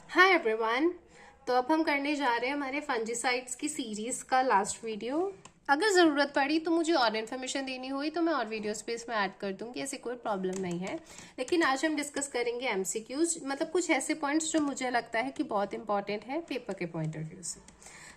Hi everyone. तो अब हम करने जा रहे हैं हमारे फंजीसाइड्स की सीरीज का लास्ट वीडियो। अगर ज़रूरत पड़ी तो मुझे और इन्फॉर्मेशन देनी हुई तो मैं और वीडियोस पे इसमें ऐड कर दूंगी, ऐसी कोई प्रॉब्लम नहीं है। लेकिन आज हम डिस्कस करेंगे एमसीक्यूज, मतलब कुछ ऐसे पॉइंट्स जो मुझे लगता है कि बहुत इंपॉर्टेंट है पेपर के पॉइंट ऑफ व्यू से।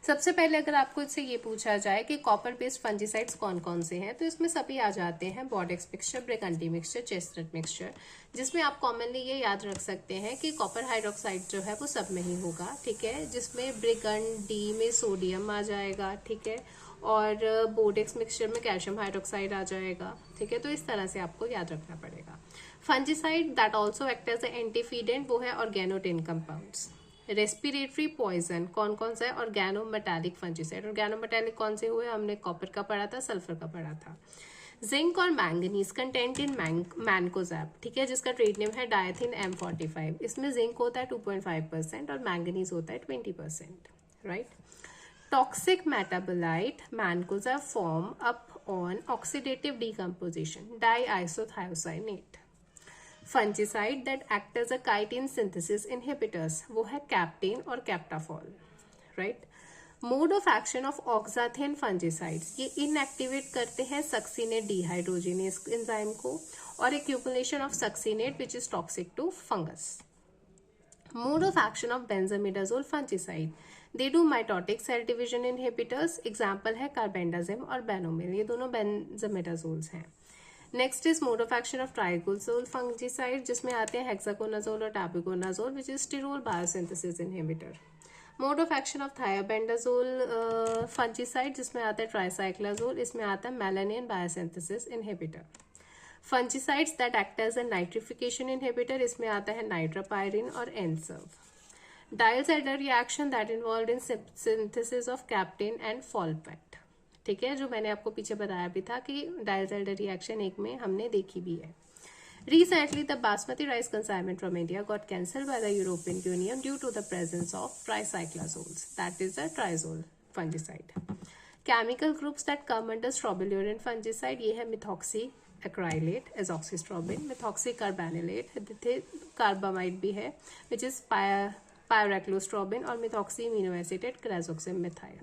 सबसे पहले अगर आपको इससे ये पूछा जाए कि कॉपर बेस्ड फंजीसाइड्स कौन कौन से हैं, तो इसमें सभी आ जाते हैं बॉडेक्स मिक्सचर, ब्रिगंडी मिक्सचर, चेस्टनट मिक्सचर, जिसमें आप कॉमनली ये याद रख सकते हैं कि कॉपर हाइड्रोक्साइड जो है वो सब में ही होगा, ठीक है, जिसमें ब्रिगंडी में सोडियम आ जाएगा, ठीक है, और बोडेक्स मिक्सचर में कैल्शियम हाइड्रोक्साइड आ जाएगा, ठीक है। तो इस तरह से आपको याद रखना पड़ेगा। Fungicide that also act as a antifeedant वो है ऑर्गेनोटिन कंपाउंड्स। रेस्पिरेटरी पॉइजन कौन कौन सा है? Organometallic fungicide. ऑर्गेनोमेटालिक कौन से हुए? हमने कॉपर का पढ़ा था, सल्फर का पढ़ा था। जिंक और मैंगनीज कंटेंट इन मैनकोजैब, ठीक है, जिसका ट्रेड नेम है डायथिन M45। इसमें जिंक होता है 2.5% और मैंगनीज होता है 20%, right. Toxic metabolite mancozeb form up on oxidative decomposition diisothiocyanate. Fungicide that act as a chitin synthesis inhibitors वो है कैप्टेन और captafol, right. Mode of action of oxathiin fungicides, ये इनएक्टिवेट करते हैं सक्सीनेट डिहाइड्रोजिनेस एंजाइम को और accumulation of succinate which is toxic to fungus. Mode of action of benzimidazole fungicide, they do mitotic cell division inhibitors. Example है carbendazim और benomyl, ये दोनों बेंजामिडाजोल्स हैं। Next is mode of action of triazole fungicide, जिसमें आते हैं hexaconazole और tebuconazole which is sterol biosynthesis inhibitor. Mode of action of thiabendazole fungicide, जिसमें आता है ट्राइसाइक्लाजोल, इसमें आता है melanin biosynthesis inhibitor. Fungicides that act as a nitrification inhibitor, इसमें आता है नाइट्रोपायरिन और N Serve. Diels Alder reaction that involve in synthesis of captan and folpet, ठीक है, जो मैंने आपको पीछे बताया भी था कि डायल्स-एडर रिएक्शन एक में हमने देखी भी है। Recently, the basmati rice consignment from India got cancelled by the European Union due to the presence of tricyclazoles, that is a triazole fungicide. Chemical groups that come under strobilurin fungicide, ये है methoxy acrylate, azoxystrobin, methoxy carbamylate, carbamide भी है, which is pyraclostrobin, और methoxy aminoacetate crazoxim methyl.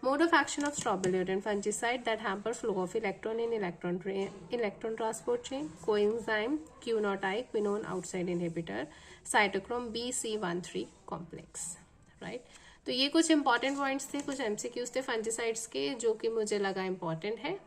Mode of action of strobilurin fungicide that hamper flow of electron in electron transport chain. Coenzyme Q0I quinone outside inhibitor. Cytochrome BC13 complex. Right? तो ये कुछ important points थे, कुछ MCQs थे fungicides के जो कि मुझे लगा इंपॉर्टेंट है।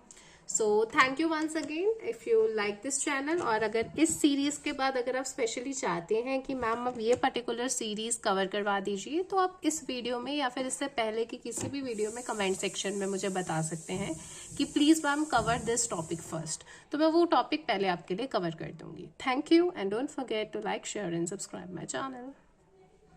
So thank you once again if you like this channel. और अगर इस सीरीज के बाद अगर आप स्पेशली चाहते हैं कि मैम अब ये पर्टिकुलर सीरीज कवर करवा दीजिए, तो आप इस वीडियो में या फिर इससे पहले की किसी भी वीडियो में कमेंट सेक्शन में मुझे बता सकते हैं कि please ma'am cover this topic first, तो मैं वो टॉपिक पहले आपके लिए कवर कर दूंगी। Thank you and don't forget to like, share and subscribe my channel.